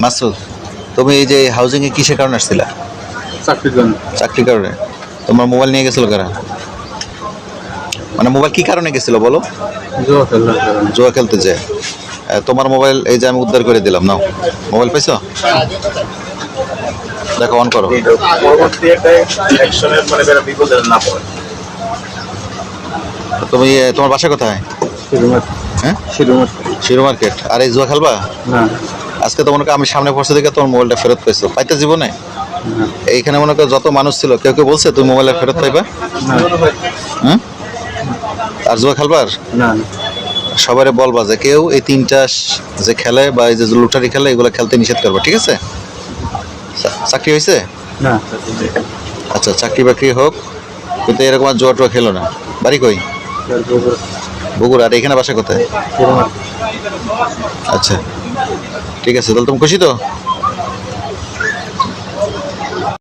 মাসুদ, তুমি এই যে হাউজিং এ কিসের কারণে আসছিলা? চাকরির জন্য। চাকরির কারণে। তোমার মোবাইল নিয়ে গেছিল কারা? মানে মোবাইল কি কারণে গেছিল বলো? জুয়া খেলার কারণে। জুয়া খেলতে যে তোমার মোবাইল এই যে আমি উদ্ধার করে দিলাম, নাও মোবাইল পাইছো? দেখো অন করো। পরবর্তী একটা অ্যাকশনের মানে বেরা বিপদে না পড়ে। তুমি তোমার বাসা কোথায়? শিরোমার হ্যাঁ, শিরোমার শিরো মার্কেট। আর এই জুয়া খেলবা? না আজকে তো মনে করো আমি সামনে পড়ছে দেখে তোমার মোবাইলটা ফেরত পাইছো, পাইতে জীবনে? না এইখানে মনে করো যত মানুষ ছিল কেউ কেউ বলছে তুমি মোবাইলটা ফেরত পাইবা? না হ্যাঁ, আর জুয়া খেলবার না সবারে বলবা যে কেউ এই তিনটা যে খেলে বা এই যে লুটারি খেলে এগুলো খেলতে নিষেধ করবা, ঠিক আছে? চাকরি হয়েছে? না আচ্ছা, চাকরি বাকরি হোক, কিন্তু এরকম আর জুয়া টুয়া খেলো না। বাড়ি কই? বগুড়া। আর এখানে বাসা কোথায়? শিরোমার। আচ্ছা, ঠিক আছে, তাহলে তুমি খুশি তো?